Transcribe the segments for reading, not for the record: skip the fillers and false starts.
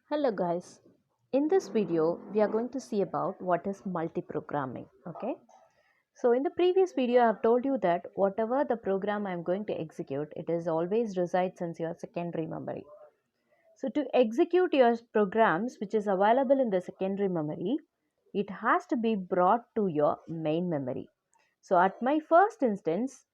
Hello guys, in this video we are going to see about what is multiprogramming. Okay, so in the previous video I have told you that whatever the program I am going to execute, it is always resides in your secondary memory. So to execute your programs which is available in the secondary memory, it has to be brought to your main memory. So at my first instance,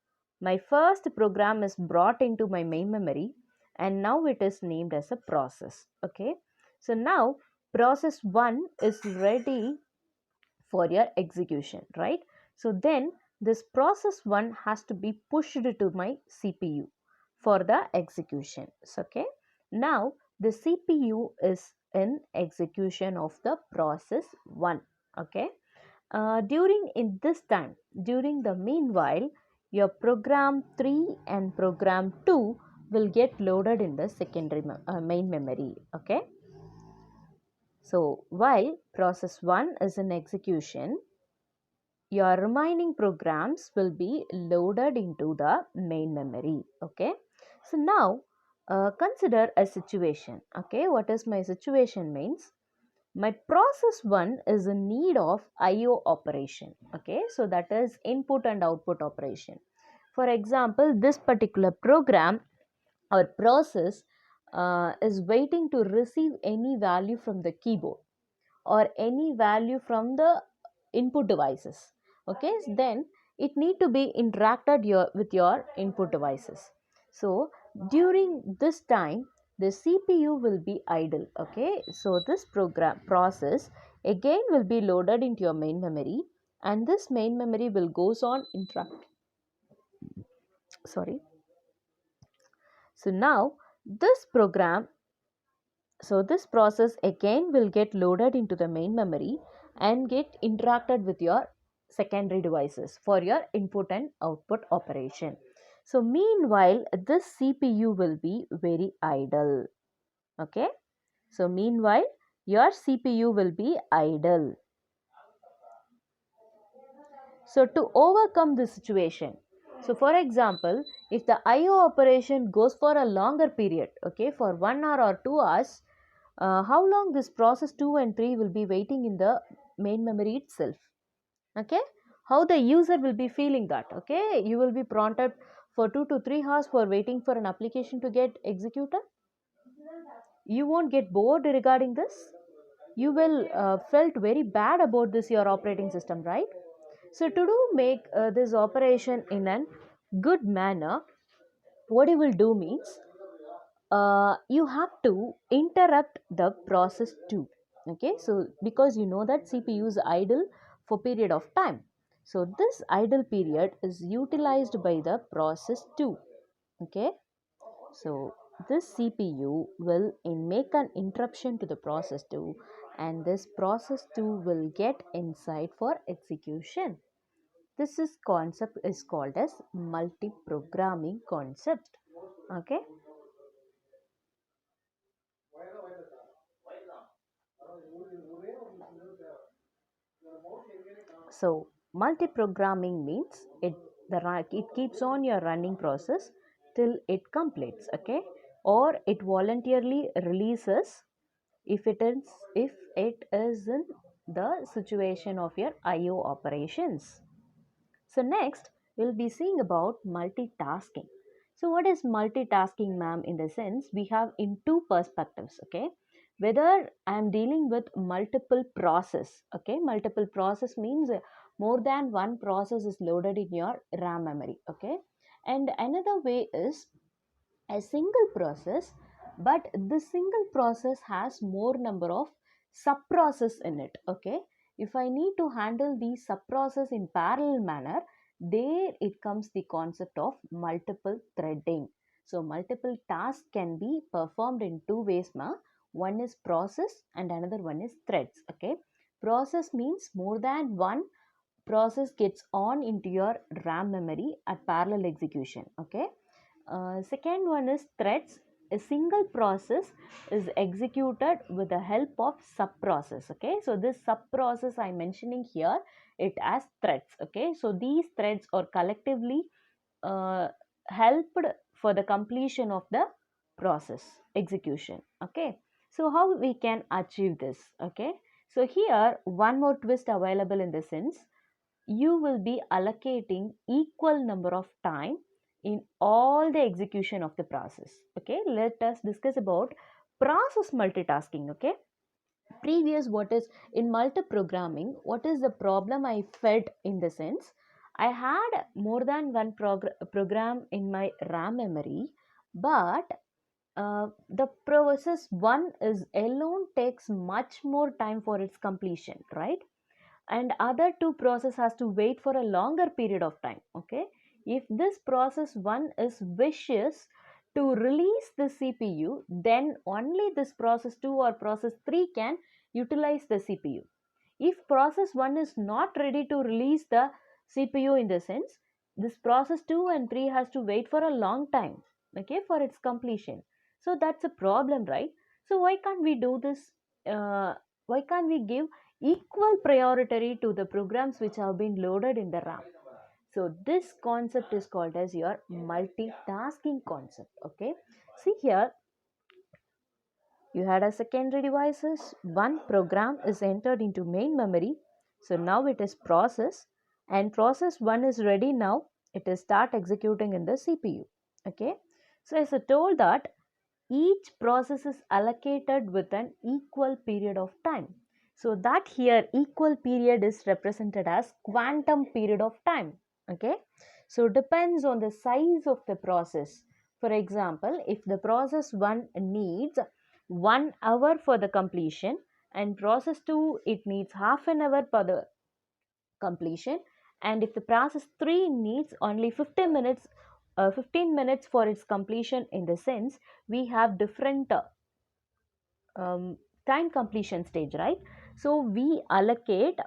my first program is brought into my main memory and now it is named as a process. Okay. So now process 1 is ready for your execution, right? So then this process 1 has to be pushed to my CPU for the execution. Okay. Now the CPU is in execution of the process 1. Okay. During the meanwhile, your program 3 and program 2 will get loaded in the main memory. Okay. So while process 1 is in execution, your remaining programs will be loaded into the main memory. Okay. So now consider a situation. Okay. What is my situation means? My process 1 is in need of IO operation. Okay. So that is input and output operation. For example, this particular program or process is waiting to receive any value from the keyboard or any value from the input devices. Okay, then it need to be interacted with your input devices. So during this time the CPU will be idle. Okay, so this program process again will be loaded into your main memory and this main memory will goes on interact. Sorry. So now this program this process again will get loaded into the main memory and get interacted with your secondary devices for your input and output operation. So meanwhile, this CPU will be very idle. Okay. So meanwhile, your CPU will be idle. So to overcome this situation, so for example, if the IO operation goes for a longer period, okay, for 1 hour or 2 hours, how long this process 2 and 3 will be waiting in the main memory itself. Okay, how the user will be feeling that. Okay, you will be prompted for 2 to 3 hours for waiting for an application to get executed. You won't get bored regarding this. You will felt very bad about this your operating system, right? So to do make this operation in a good manner, what you will do means you have to interrupt the process 2. Okay, so because you know that CPU is idle for period of time, so this idle period is utilized by the process 2. Okay, so this CPU will make an interruption to the process 2 and this process 2 will get inside for execution. This is concept is called as multiprogramming concept. Okay. So multiprogramming means it keeps on your running process till it completes. Okay, or it voluntarily releases if it is in the situation of your IO operations. So next, we'll be seeing about multitasking. So what is multitasking, ma'am? In the sense, we have in two perspectives, okay? Whether I am dealing with multiple process, okay? Multiple process means more than one process is loaded in your RAM memory, okay? And another way is a single process, but the single process has more number of sub process in it. Okay, if I need to handle the sub process in parallel manner, there it comes the concept of multiple threading. So multiple tasks can be performed in two ways, ma. One is process and another one is threads. Okay, process means more than one process gets on into your RAM memory at parallel execution. Okay, second one is threads. A single process is executed with the help of sub process. Okay, so this sub process I'm mentioning here, it as threads. Okay, so these threads are collectively uh, helped for the completion of the process execution. Okay, so how we can achieve this? Okay, so here one more twist available in the sense you will be allocating equal number of time in all the execution of the process. Okay, let us discuss about process multitasking. Okay, previous what is in multiprogramming, what is the problem I felt in the sense I had more than one program in my RAM memory, but the process one is alone takes much more time for its completion, right? And other two process has to wait for a longer period of time. Okay, if this process one is wishes to release the CPU, then only this process 2 or process 3 can utilize the CPU. If process 1 is not ready to release the CPU, in the sense this process 2 and 3 has to wait for a long time, okay, for its completion. So that's a problem, right? So why can't we do this? Why can't we give equal priority to the programs which have been loaded in the RAM? So this concept is called as your multitasking concept. Okay, see here you had a secondary devices, one program is entered into main memory, so now it is processed and process 1 is ready. Now it is start executing in the CPU. Okay, so as I told that each process is allocated with an equal period of time, so that here equal period is represented as quantum period of time. Okay, so depends on the size of the process. For example, if the process 1 needs 1 hour for the completion and process 2 it needs half an hour for the completion, and if the process 3 needs only 15 minutes for its completion, in the sense we have different um, time completion stage, right? So we allocate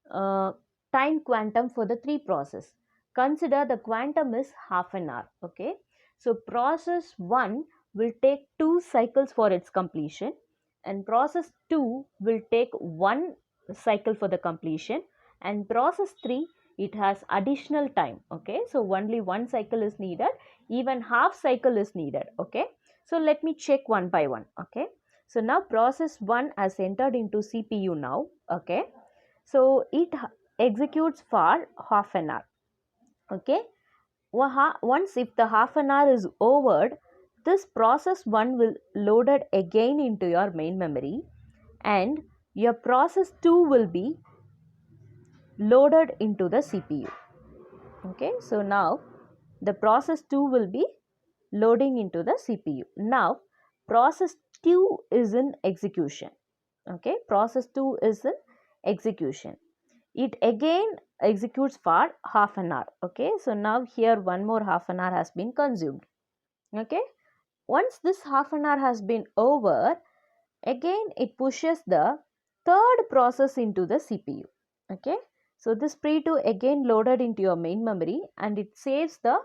uh, time quantum for the three process. Consider the quantum is half an hour. Okay, so process 1 will take 2 cycles for its completion and process 2 will take 1 cycle for the completion, and process 3 it has additional time. Okay, so only 1 cycle is needed, even half cycle is needed. Okay, so let me check one by one. Okay, so now process 1 has entered into CPU now. Okay, so it executes for half an hour. Okay, once if the half an hour is over, this process 1 will loaded again into your main memory and your process 2 will be loaded into the CPU. Okay, so now the process 2 will be loading into the CPU. Now process 2 is in execution. Okay, process 2 is in execution. It again executes for half an hour. Okay, so now here one more half an hour has been consumed. Okay, once this half an hour has been over, again it pushes the third process into the CPU. Okay, so this pre2 again loaded into your main memory and it saves the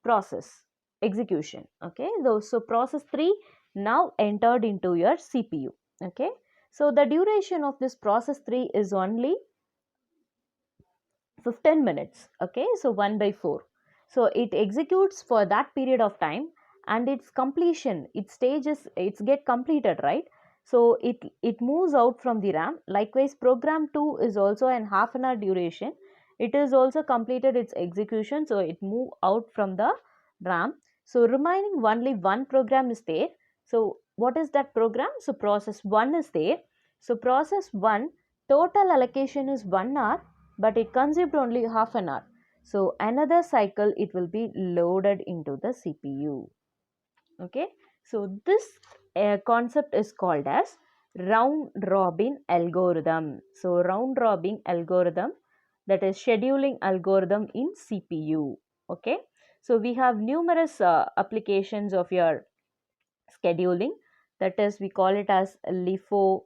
process execution. Okay, so process 3 now entered into your CPU. Okay, so the duration of this process 3 is only 15 minutes. Okay, so 1 by 4, so it executes for that period of time and its completion, its stages, it's get completed, right? So it moves out from the RAM. Likewise program 2 is also an half an hour duration, it is also completed its execution, so it move out from the RAM. So remaining only one program is there. So what is that program? So process 1 is there. So process 1 total allocation is 1 hour, but it consumed only half an hour. So another cycle it will be loaded into the CPU. Okay, so this concept is called as round robin algorithm. So round robin algorithm, that is scheduling algorithm in CPU. Okay, so we have numerous applications of your scheduling, that is we call it as LIFO,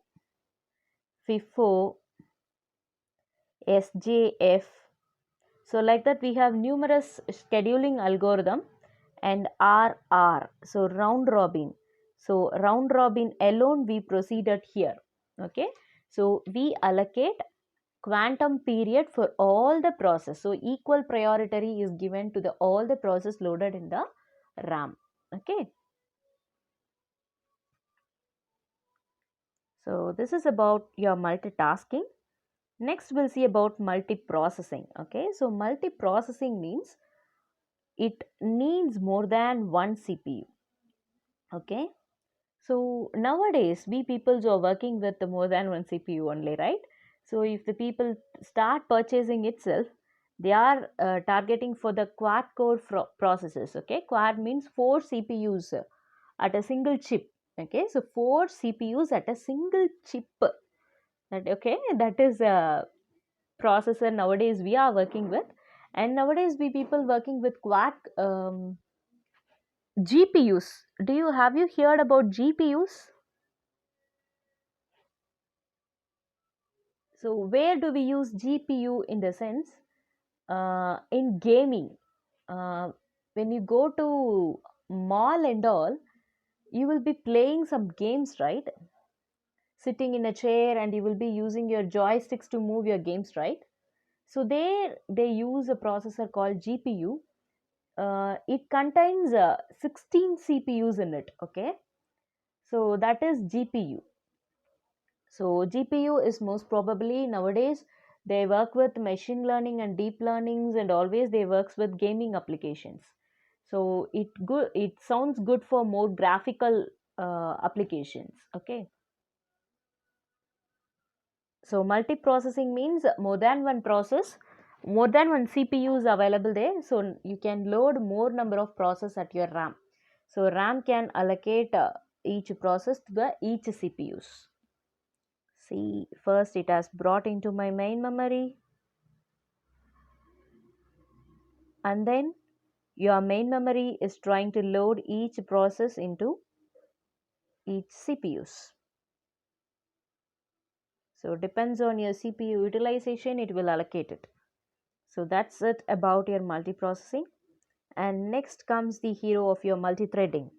FIFO, SJF. So like that we have numerous scheduling algorithm and RR, so round robin. So round robin alone we proceeded here. Okay, so we allocate quantum period for all the process. So equal priority is given to the all the process loaded in the RAM. Okay. So this is about your multitasking. Next we'll see about multiprocessing. Okay, so multiprocessing means it needs more than one CPU. Okay, so nowadays we people are working with more than one CPU only, right? So if the people start purchasing itself, they are targeting for the quad core processors. Okay, quad means 4 CPUs at a single chip. Okay, so 4 CPUs at a single chip. That is a processor nowadays we are working with, and nowadays we people working with quad GPUs. Have you heard about GPUs? So where do we use GPU in the sense in gaming? Uh, when you go to mall and all, you will be playing some games, right? Sitting in a chair and you will be using your joysticks to move your games, right? So there they use a processor called GPU. It contains 16 CPUs in it. Okay, so that is GPU. So GPU is most probably nowadays they work with machine learning and deep learnings, and always they works with gaming applications. So it sounds good for more graphical applications. Okay. So multiprocessing means more than one CPU is available there. So you can load more number of process at your RAM. So RAM can allocate each process to the each CPUs. See, first it has brought into my main memory, and then your main memory is trying to load each process into each CPUs. So depends on your CPU utilization, it will allocate it. So that's it about your multiprocessing. And next comes the hero of your multi-threading.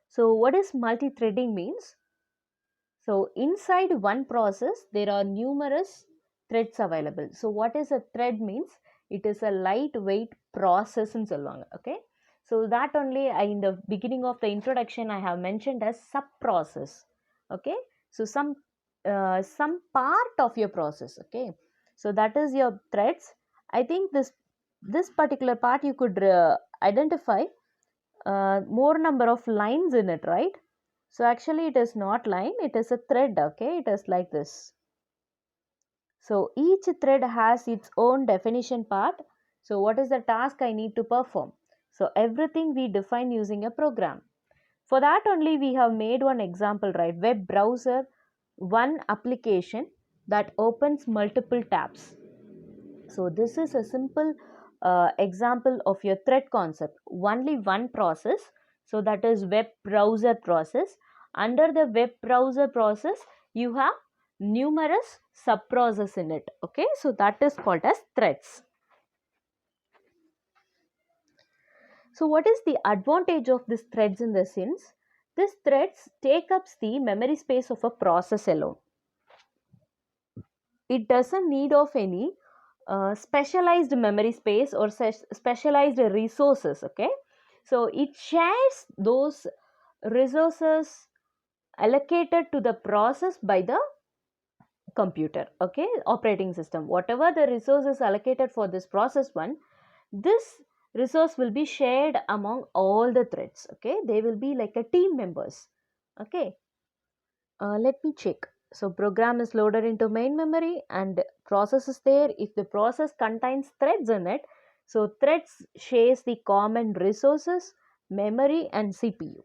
So what is multi-threading means? So inside one process, there are numerous threads available. So what is a thread means? It is a lightweight process in சொல்லுவாங்க. Okay. So that only in the beginning of the introduction I have mentioned as sub-process. Okay. So some part of your process. Okay. So that is your threads. I think this particular part you could identify more number of lines in it, right? So actually it is not line, it is a thread. Okay, it is like this. So each thread has its own definition part. So what is the task I need to perform? So everything we define using a program. For that only we have made one example, right? Web browser, one application that opens multiple tabs. So this is a simple example of your thread concept. Only one process, so that is web browser process. Under the web browser process, you have numerous sub-process in it. Okay, so that is called as threads. So what is the advantage of these threads in the sense? These threads take up the memory space of a process alone. It doesn't need of any specialized memory space or specialized resources. Okay, so it shares those resources allocated to the process by the computer. Okay, operating system, whatever the resources allocated for this process one, this resource will be shared among all the threads. Okay, they will be like a team members. Okay, let me check. So program is loaded into main memory and process is there. If the process contains threads in it, so threads shares the common resources, memory and CPU.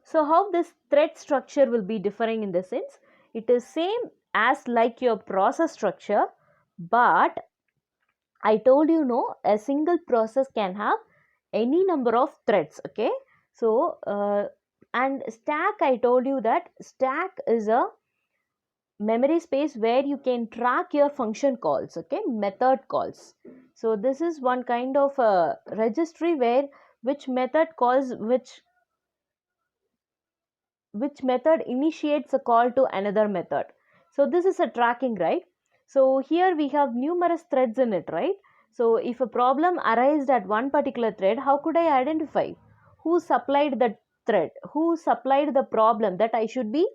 So how this thread structure will be differing in the sense? It is same as like your process structure, but I told you no, a single process can have any number of threads. Okay, so and stack, I told you that stack is a memory space where you can track your function calls. Okay, method calls. So this is one kind of a registry where which method calls which method initiates a call to another method. So this is a tracking, right? So here we have numerous threads in it, right? So if a problem arises at one particular thread, how could I identify who supplied the thread, who supplied the problem that I should be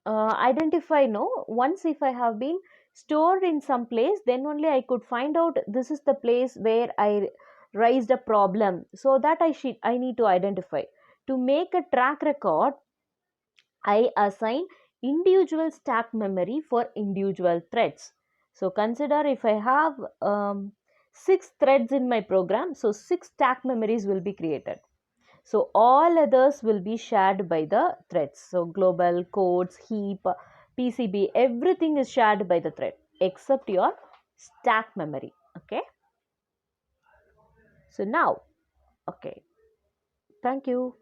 identify? No, once if I have been stored in some place, then only I could find out this is the place where I raised a problem. So that I need to identify. To make a track record, I assign individual stack memory for individual threads. So consider if I have 6 threads in my program, so 6 stack memories will be created. So all others will be shared by the threads. So global, codes, heap, PCB, everything is shared by the thread except your stack memory. Okay. So now, okay. Thank you.